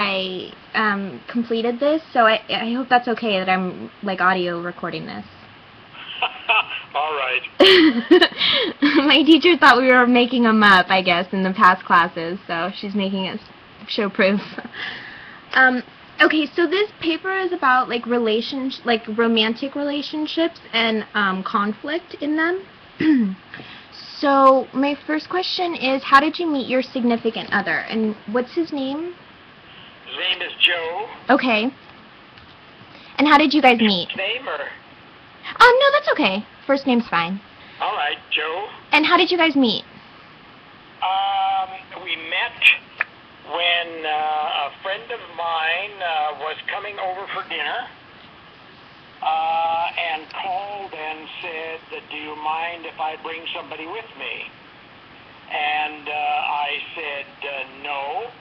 I completed this, so I hope that's okay that I'm like audio recording this. All right. My teacher thought we were making them up, I guess, in the past classes, so she's making us show proof. Okay, so this paper is about like romantic relationships and conflict in them. So my first question is, how did you meet your significant other, and what's his name? His name is Joe. Okay. And how did you guys meet? Name or? No, that's okay. First name's fine. All right, Joe. And how did you guys meet? We met when a friend of mine was coming over for dinner and called and said, "Do you mind if I bring somebody with me?" And I said, "No,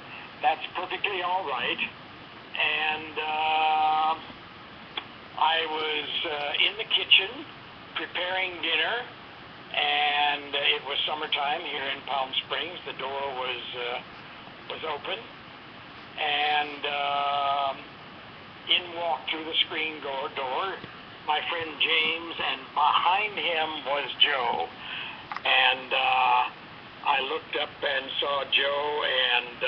that's perfectly all right." And I was in the kitchen preparing dinner, and it was summertime here in Palm Springs. The door was open, and in walked through the screen door my friend James, and behind him was Joe. And I looked up and saw Joe, and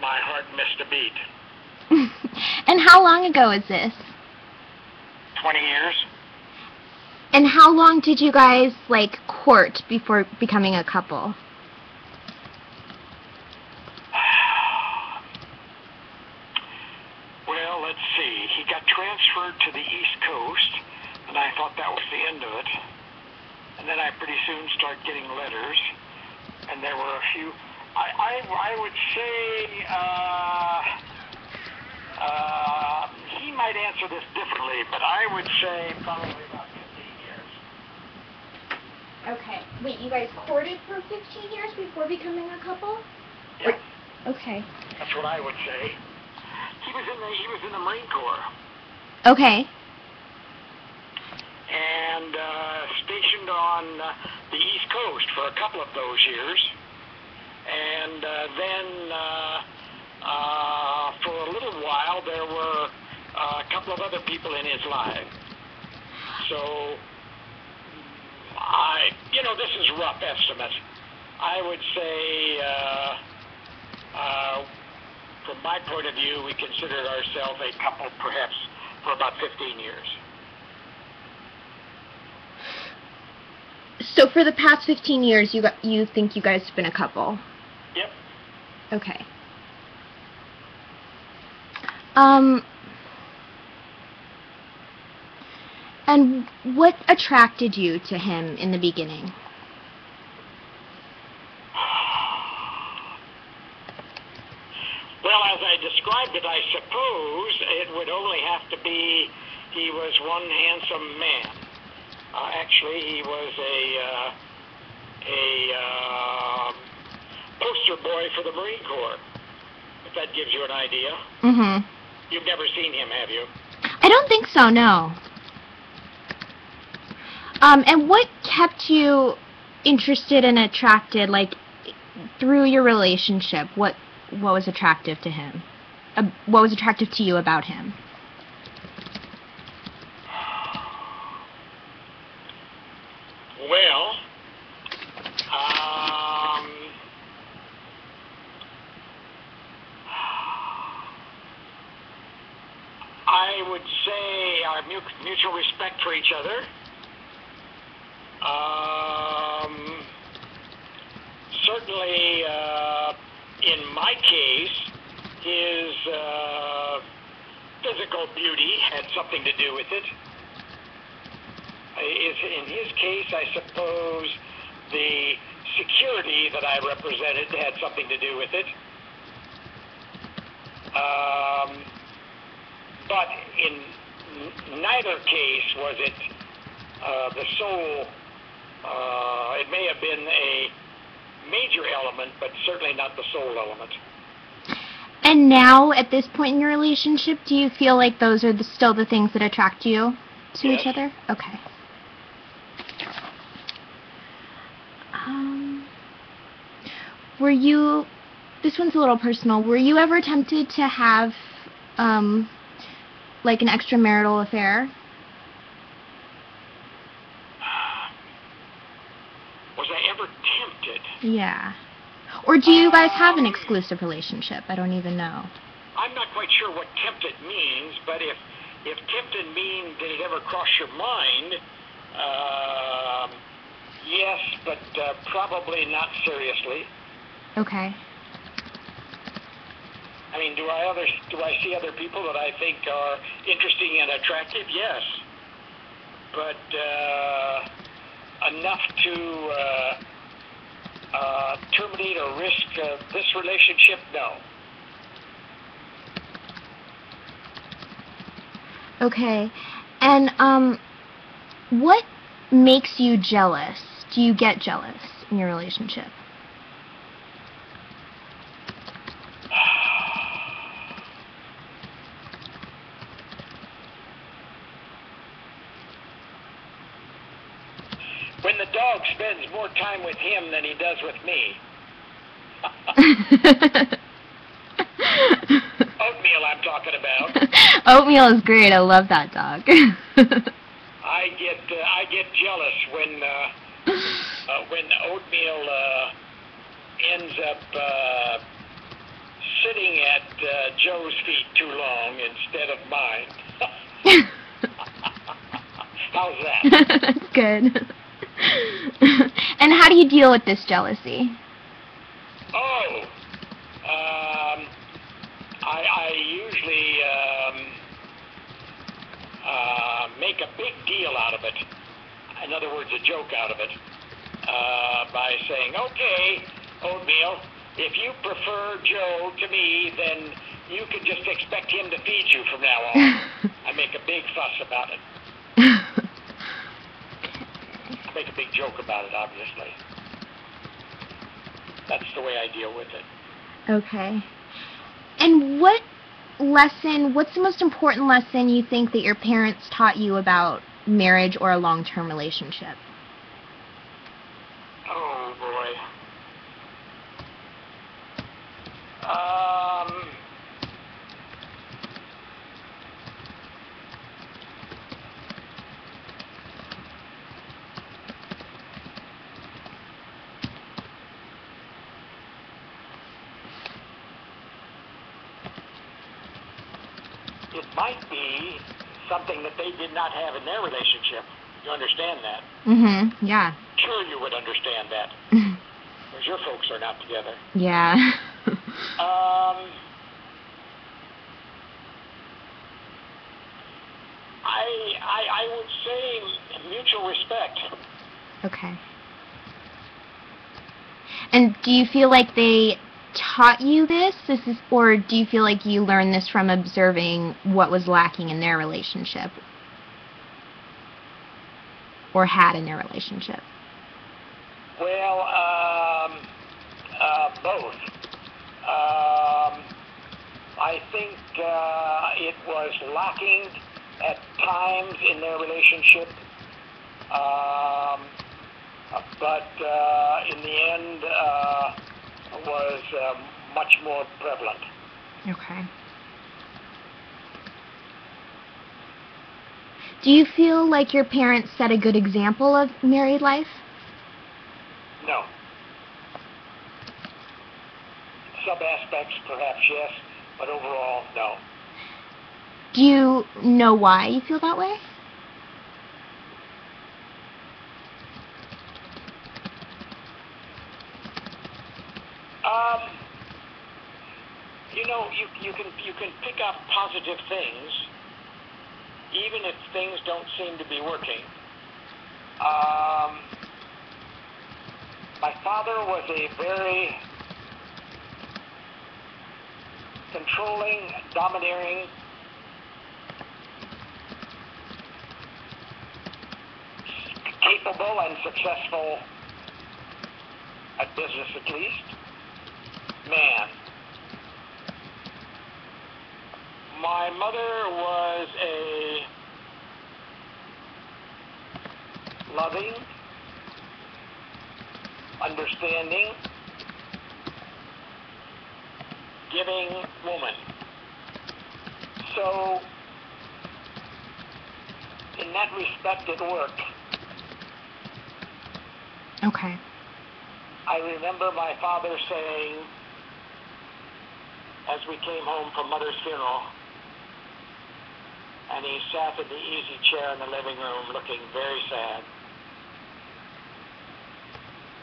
my heart missed a beat. And how long ago is this? 20 years. And how long did you guys, like, court before becoming a couple? Well, let's see. He got transferred to the East Coast, and I thought that was the end of it. And then I pretty soon started getting letters, and there were a few. I would say he might answer this differently, but I would say probably about 15 years. Okay. Wait, you guys courted for 15 years before becoming a couple? Yeah. Okay. That's what I would say. He was in the Marine Corps. Okay. And stationed on the East Coast for a couple of those years. And then for a little while there were a couple of other people in his life. So this is a rough estimate. I would say from my point of view, we considered ourselves a couple perhaps for about 15 years. So for the past 15 years, you think you guys have been a couple? Yep. Okay. And what attracted you to him in the beginning? Well, as I described it, I suppose it would only have to be he was one handsome man. Actually, he was a poster boy for the Marine Corps, if that gives you an idea. Mm-hmm. You've never seen him, have you? I don't think so, no. And what kept you interested and attracted, like, through your relationship? What was attractive to him? What was attractive to you about him? Well, I would say our mutual respect for each other. Certainly, in my case, his physical beauty had something to do with it. In his case, I suppose the security that I represented had something to do with it. But in neither case was it the sole. It may have been a major element, but certainly not the sole element. And now, at this point in your relationship, do you feel like those are still the things that attract you to Yes. each other? Okay. Were you this one's a little personal. Were you ever tempted to have, like, an extramarital affair? Was I ever tempted? Yeah. Or do you guys have an exclusive relationship? I don't even know. I'm not quite sure what tempted means, but if tempted means did it ever cross your mind, yes, but probably not seriously. Okay. I mean, do I see other people that I think are interesting and attractive? Yes. But enough to terminate or risk this relationship? No. Okay. And what makes you jealous? Do you get jealous in your relationship? When the dog spends more time with him than he does with me. Oatmeal I'm talking about. Oatmeal is great. I love that dog. I get jealous when Oatmeal ends up sitting at Joe's feet too long instead of mine. How's that? Good. And how do you deal with this jealousy? Oh, I usually make a big deal out of it. In other words, a joke out of it, by saying, okay, Oatmeal, if you prefer Joe to me, then you can just expect him to feed you from now on. I make a big fuss about it. I make a big joke about it, obviously. That's the way I deal with it. Okay. And what's the most important lesson you think that your parents taught you about marriage or a long-term relationship? Oh, boy. It might be something that they did not have in their relationship. You understand that? Mm-hmm. Yeah. Sure you would understand that. Because your folks are not together. Yeah. I would say mutual respect. Okay. And do you feel like they taught you this? Or do you feel like you learned this from observing what was lacking in their relationship? Or had in their relationship? Well, both. I think it was lacking at times in their relationship, but in the end was much more prevalent. Okay. Do you feel like your parents set a good example of married life? No. Some aspects, perhaps, yes, but overall, no. Do you know why you feel that way? You know, you can pick up positive things, even if things don't seem to be working. My father was a very controlling, domineering, capable and successful, at business at least, man. My mother was a loving, understanding, giving woman. So, in that respect, it worked. Okay. I remember my father saying, as we came home from Mother's funeral, and he sat in the easy chair in the living room looking very sad.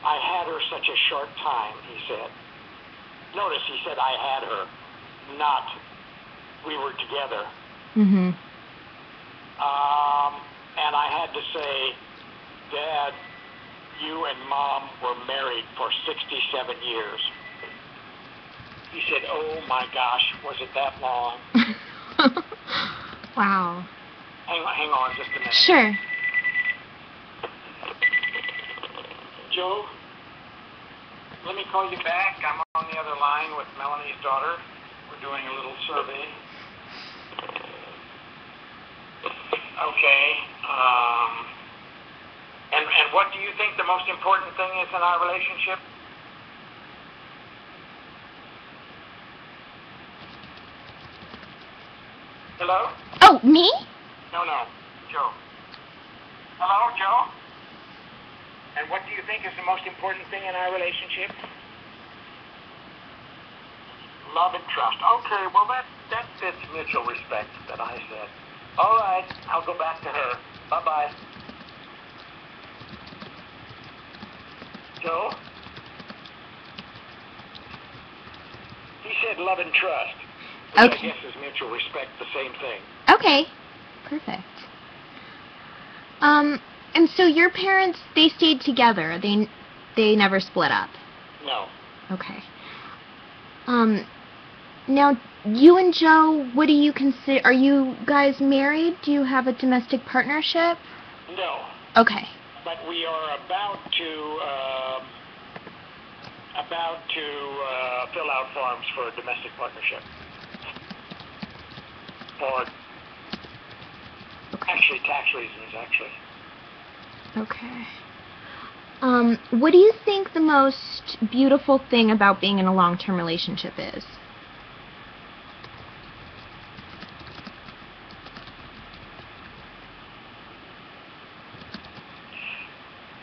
I had her such a short time, he said. Notice he said I had her, not we were together. Mm-hmm. And I had to say, Dad, you and Mom were married for 67 years. He said, oh my gosh, was it that long? Wow. Hang on just a minute. Sure. Joe, let me call you back. I'm on the other line with Melanie's daughter. We're doing a little survey. Okay. And what do you think the most important thing is in our relationship? Hello? Oh, me? No, Joe. Hello, Joe? And what do you think is the most important thing in our relationship? Love and trust. Okay, well, that fits mutual respect that I said. All right, I'll go back to her. Bye-bye. Joe? He said love and trust. Which Okay. I guess is mutual respect, the same thing. Okay. Perfect. And so your parents, they stayed together. They never split up. No. Okay. Now, you and Joe, what do you consider, are you guys married? Do you have a domestic partnership? No. Okay. But we are about to fill out forms for a domestic partnership. For actually tax reasons, actually. Okay. What do you think the most beautiful thing about being in a long-term relationship is?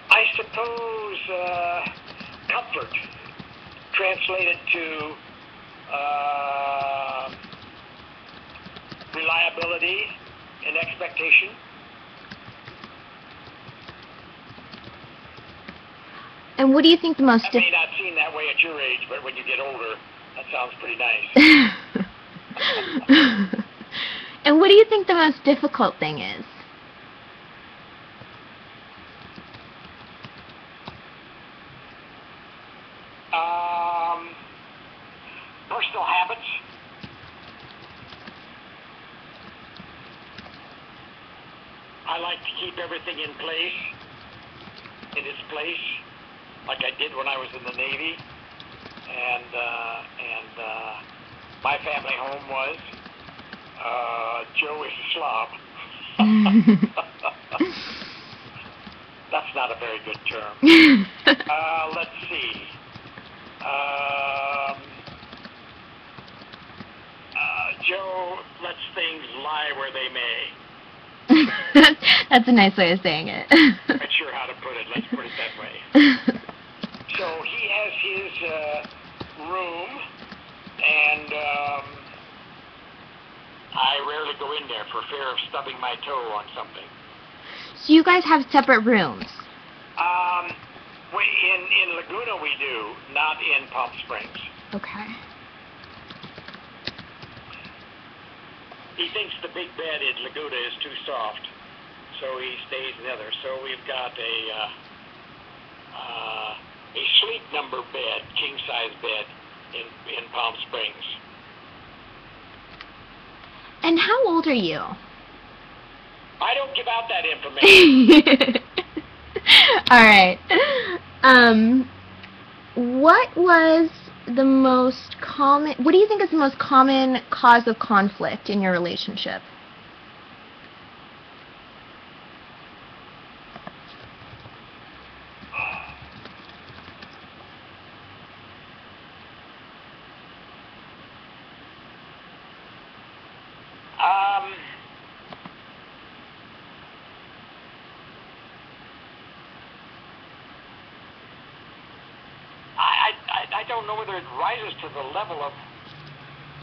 I suppose comfort translated to reliability and expectation. And what do you think the most... That may not seem that way at your age, but when you get older, that sounds pretty nice. And what do you think the most difficult thing is? Personal habits. I like to keep everything in its place, like I did when I was in the Navy, and my family home was. Joe is a slob. That's not a very good term. Let's see. Joe lets things lie where they may. That's a nice way of saying it. Not sure how to put it. Let's put it that way. So he has his room, and I rarely go in there for fear of stubbing my toe on something. So you guys have separate rooms? In Laguna we do, not in Palm Springs. Okay. He thinks the big bed in Laguna is too soft, so he stays in the other. So we've got a sleep number bed, king size bed in Palm Springs. And how old are you? I don't give out that information. All right. What was the most common... What do you think is the most common cause of conflict in your relationship? know whether it rises to the level of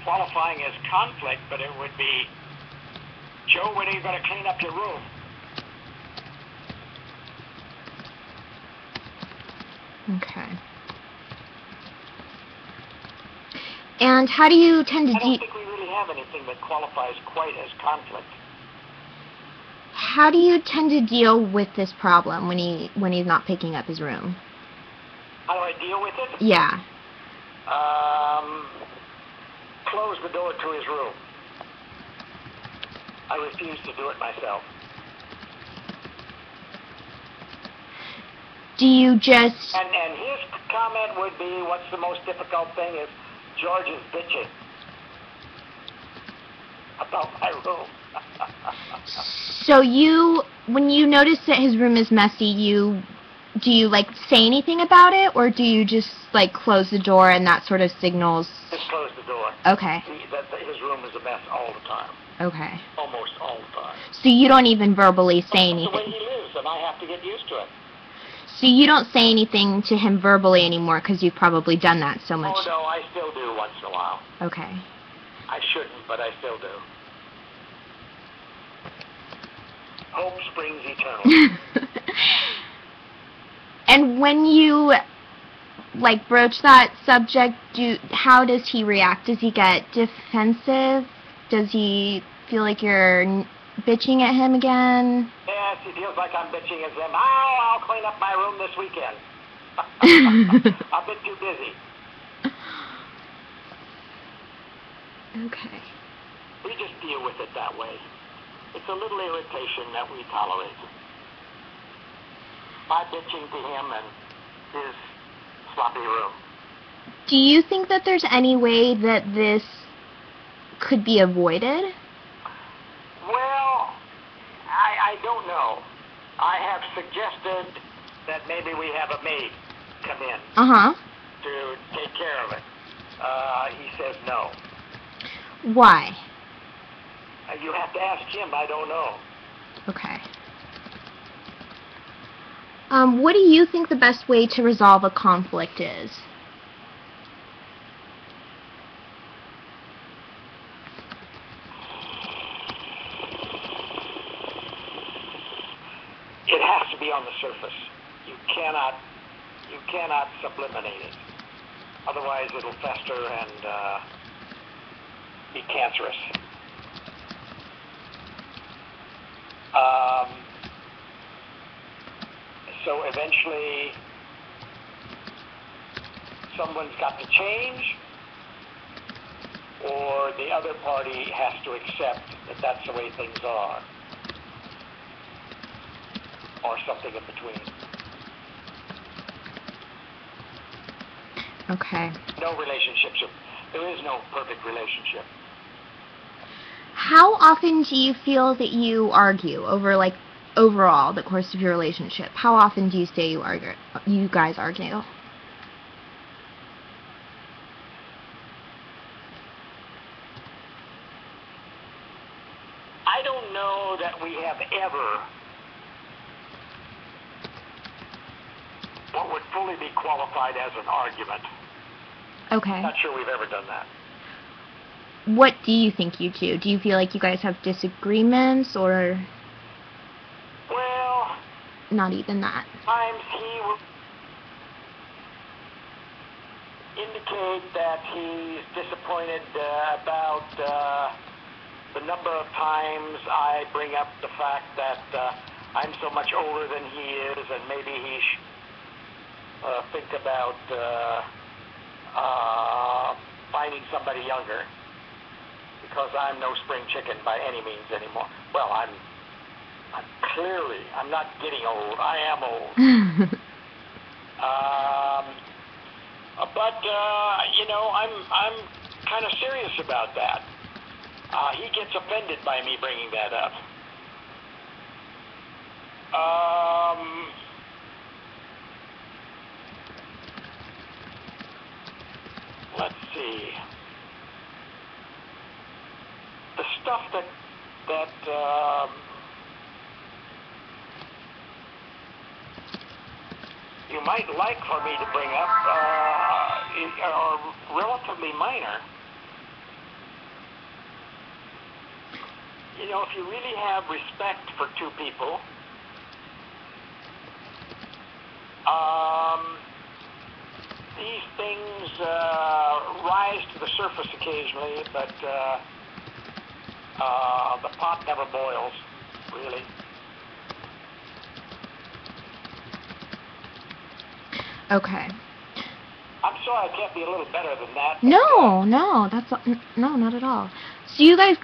qualifying as conflict, but it would be, Joe, when are you going to clean up your room? Okay. And how do you tend to I don't think we really have anything that qualifies quite as conflict. How do you tend to deal with this problem when he's not picking up his room? How do I deal with it? Yeah. Close the door to his room. I refuse to do it myself. Do you just... And his comment would be, what's the most difficult thing is George is bitching about my room. So when you notice that his room is messy, do you like say anything about it, or do you just like close the door and that sort of signals? Just close the door. Okay. His room is a mess all the time. Okay. Almost all the time. So you don't even verbally say anything? That's the way he lives, and I have to get used to it. So you don't say anything to him verbally anymore because you've probably done that so much? Oh, no, I still do once in a while. Okay. I shouldn't, but I still do. Hope springs eternal. And when you, like, broach that subject, how does he react? Does he get defensive? Does he feel like you're bitching at him again? Yes, he feels like I'm bitching at him. Oh, I'll clean up my room this weekend. I'm a bit too busy. Okay. We just deal with it that way. It's a little irritation that we tolerate. My bitching to him and his sloppy room. Do you think that there's any way that this could be avoided? Well, I don't know. I have suggested that maybe we have a maid come in to take care of it. He says no. Why? You have to ask him. I don't know. Okay. What do you think the best way to resolve a conflict is? It has to be on the surface. You cannot sublimate it. Otherwise, it'll fester and be cancerous. So eventually, someone's got to change, or the other party has to accept that that's the way things are, or something in between. Okay. No relationships. There is no perfect relationship. How often do you feel that you argue over, like, overall the course of your relationship? How often do you say you guys argue? I don't know that we have ever what would fully be qualified as an argument. Okay. Not sure we've ever done that. What do you think you do? Do you feel like you guys have disagreements, or Well, not even that? times he will indicate that he's disappointed about the number of times I bring up the fact that I'm so much older than he is, and maybe he should think about finding somebody younger, because I'm no spring chicken by any means anymore. Well, I'm not getting old. I am old. But I'm kind of serious about that. He gets offended by me bringing that up. Let's see. The stuff that you might like for me to bring up, are relatively minor. You know, if you really have respect for two people, these things rise to the surface occasionally, but the pot never boils, really. Okay. I'm sorry I can't be a little better than that. No, no, no, not at all. So you guys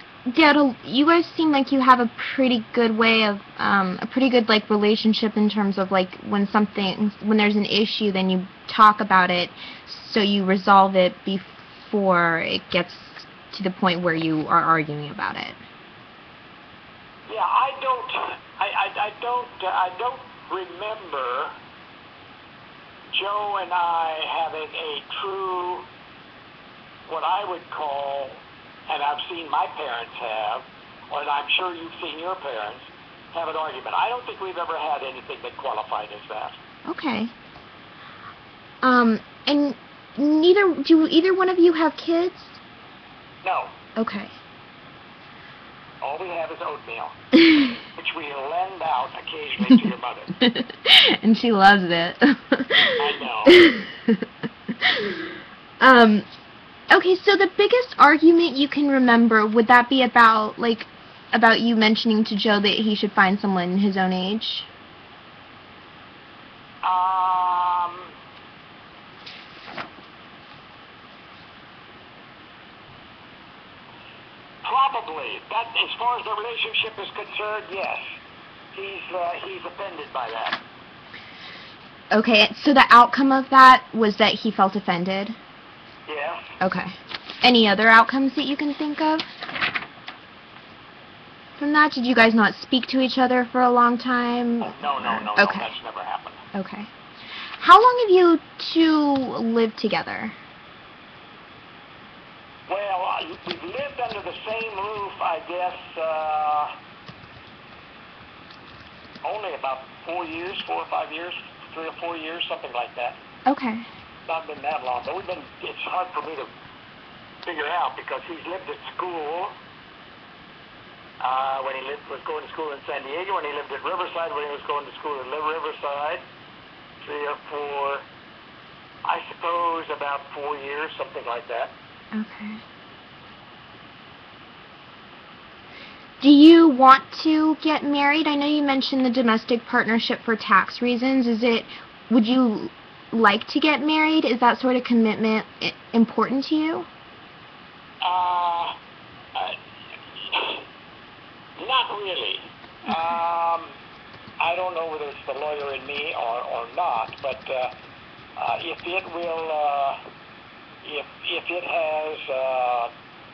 you guys seem like you have a pretty good way of a pretty good like relationship in terms of like when there's an issue, then you talk about it, so you resolve it before it gets to the point where you are arguing about it. Yeah, I don't remember Joe and I having a true, what I would call, and I've seen my parents have, and I'm sure you've seen your parents, have an argument. I don't think we've ever had anything that qualified as that. Okay. And do either one of you have kids? No. Okay. All we have is oatmeal, which we lend out occasionally to your mother. And she loves it. I know. Okay, so the biggest argument you can remember, would that be about you mentioning to Joe that he should find someone his own age? Probably. That, as far as the relationship is concerned, yes. He's offended by that. Okay, so the outcome of that was that he felt offended? Yes. Okay. Any other outcomes that you can think of from that? Did you guys not speak to each other for a long time? No, okay. That's never happened. Okay. How long have you two lived together? Well, we've lived under the same roof, I guess, only about 4 years, 4 or 5 years, 3 or 4 years, something like that. Okay. Not been that long, but it's hard for me to figure out because he's lived at school when he was going to school in San Diego, when he lived at Riverside, when he was going to school in Riverside, 3 or 4, I suppose about 4 years, something like that. Okay. Do you want to get married? I know you mentioned the domestic partnership for tax reasons. Would you like to get married? Is that sort of commitment important to you? Not really. I don't know whether it's the lawyer in me or not, but if it will, if it has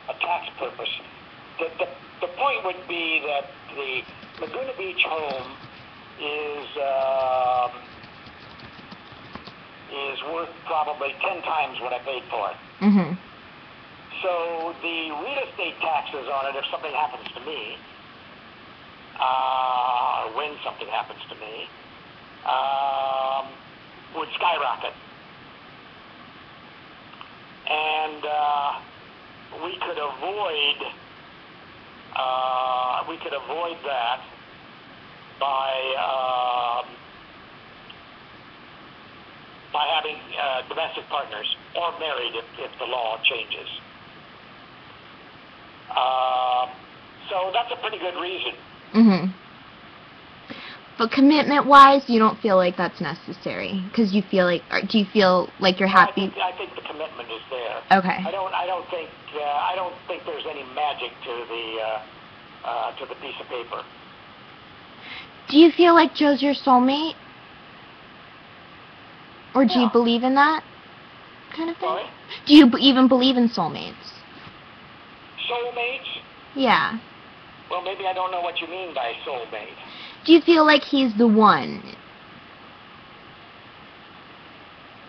a tax purpose, the point would be that the Laguna Beach home is worth probably 10 times what I paid for it. Mm-hmm. So the real estate taxes on it, if something happens to me, when something happens to me, would skyrocket. And we could avoid that by having domestic partners or married if the law changes. So that's a pretty good reason. Mm-hmm. But commitment-wise, you don't feel like that's necessary because you feel like, do you feel like you're happy? I think the commitment is there. Okay. I don't think there's any magic to the piece of paper. Do you feel like Joe's your soulmate? Or do you believe in that kind of thing? Sorry? Do you even believe in soulmates? Soulmates? Yeah. Well, maybe I don't know what you mean by soulmate. Do you feel like he's the one?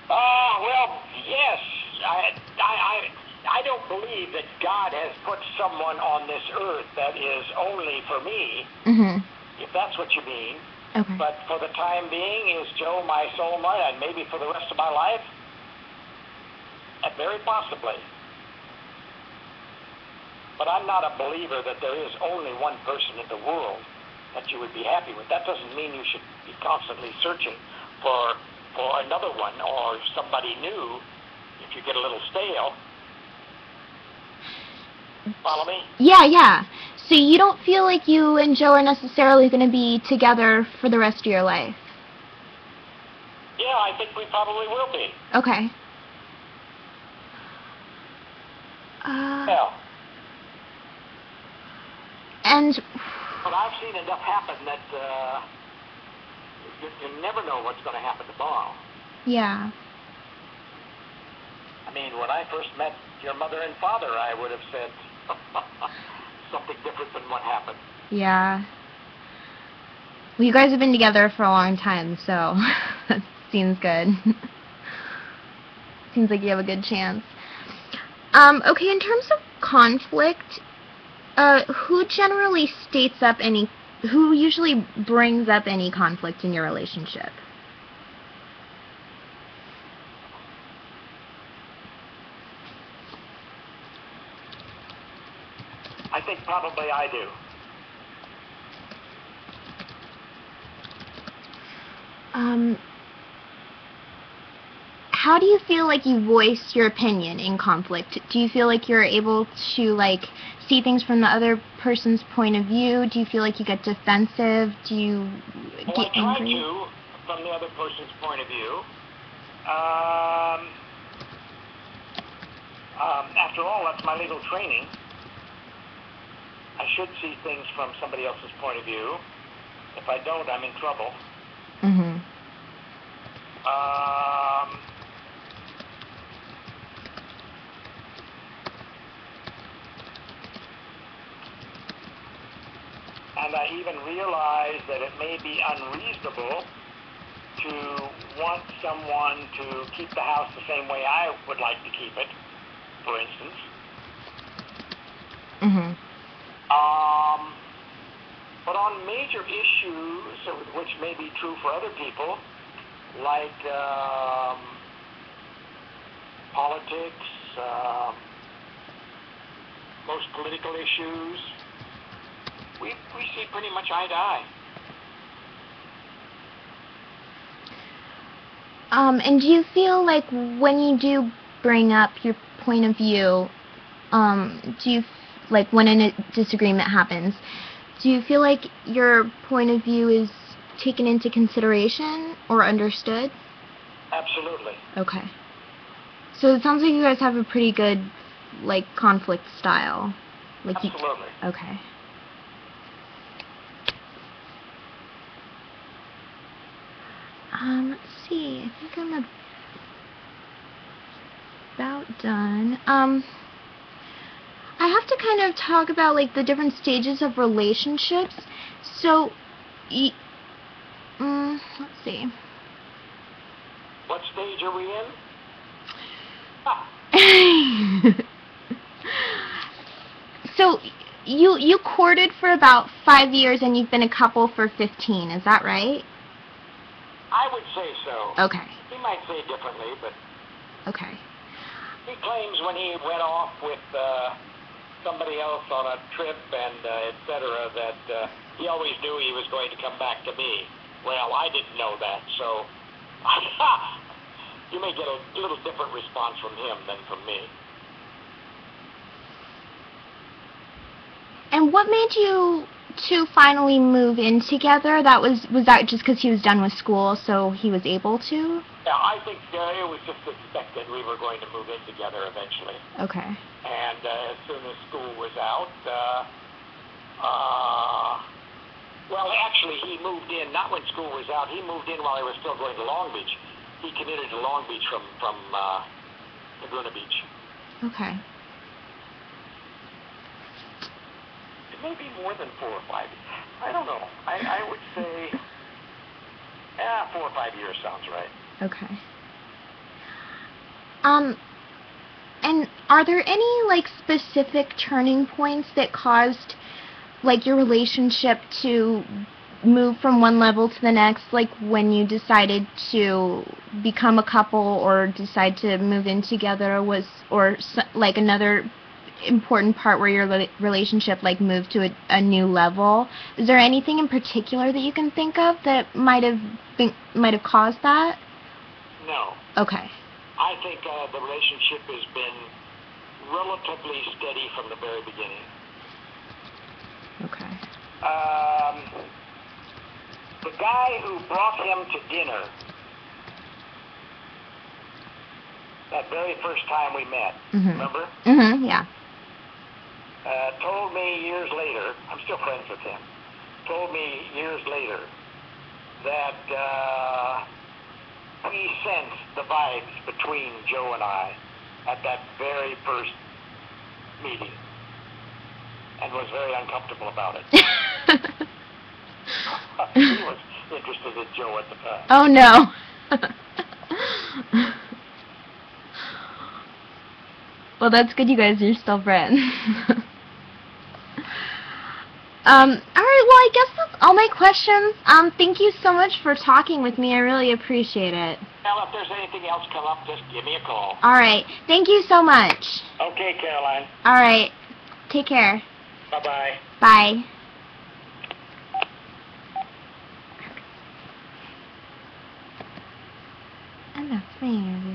Well, yes. I don't believe that God has put someone on this earth that is only for me, if that's what you mean. Okay. But for the time being, is Joe my soulmate, and maybe for the rest of my life? Very possibly. But I'm not a believer that there is only one person in the world that you would be happy with. That doesn't mean you should be constantly searching for another one or somebody new if you get a little stale. Follow me? Yeah, yeah. So you don't feel like you and Joe are necessarily going to be together for the rest of your life? Yeah, I think we probably will be. Okay. Yeah. And... But I've seen enough happen that you never know what's going to happen tomorrow. Yeah. I mean, when I first met your mother and father, I would have said something different than what happened. Yeah. Well, you guys have been together for a long time, so that seems good. Seems like you have a good chance. Okay, in terms of conflict, who generally who usually brings up any conflict in your relationship? I think probably I do. How do you feel like you voice your opinion in conflict? Do you feel like you're able to, like, see things from the other person's point of view? Do you feel like you get defensive? Do you get angry? I try to, from the other person's point of view. After all, that's my legal training. I should see things from somebody else's point of view. If I don't, I'm in trouble. Mm-hmm. And I even realize that it may be unreasonable to want someone to keep the house the same way I would like to keep it, for instance. Mm-hmm. But on major issues, which may be true for other people, like politics, most political issues, we see pretty much eye to eye. And do you feel like when you do bring up your point of view, do you, like, when a disagreement happens, do you feel like your point of view is taken into consideration or understood? Absolutely. Okay. So it sounds like you guys have a pretty good, like, conflict style. Like Absolutely. Okay. Let's see. I think I'm about done. I have to kind of talk about, like, the different stages of relationships. So, let's see. What stage are we in? So, you courted for about 5 years and you've been a couple for 15, is that right? I would say so. Okay. He might say differently, but... Okay. He claims when he went off with somebody else on a trip and et cetera that he always knew he was going to come back to me. Well, I didn't know that, so you may get a little different response from him than from me. And what made you two finally move in together? Was that just because he was done with school, so he was able to? Yeah, I think it was just expected we were going to move in together eventually. Okay. And as soon as school was out, well, actually, he moved in, not when school was out. He moved in while he was still going to Long Beach. He commuted to Long Beach from Laguna Beach. Okay. It may be more than 4 or 5. I don't know. I would say, 4 or 5 years sounds right. Okay. And are there any, like, specific turning points that caused, like, your relationship to move from one level to the next, like when you decided to become a couple or decide to move in together, like another important part where your relationship like moved to a new level? Is there anything in particular that you can think of that might have caused that? No. Okay. I think the relationship has been relatively steady from the very beginning. Okay. The guy who brought him to dinner that very first time we met, remember? Yeah. Told me years later, I'm still friends with him, told me years later that he sensed the vibes between Joe and I at that very first meeting and was very uncomfortable about it. He was interested in Joe at the time. Oh, no. Well, that's good you guys are still friends. Alright, well, I guess that's all my questions. Thank you so much for talking with me. I really appreciate it. Well, if there's anything else come up, just give me a call. Alright, thank you so much. Okay, Caroline. Alright, take care. Bye-bye. Bye. And that's my interview.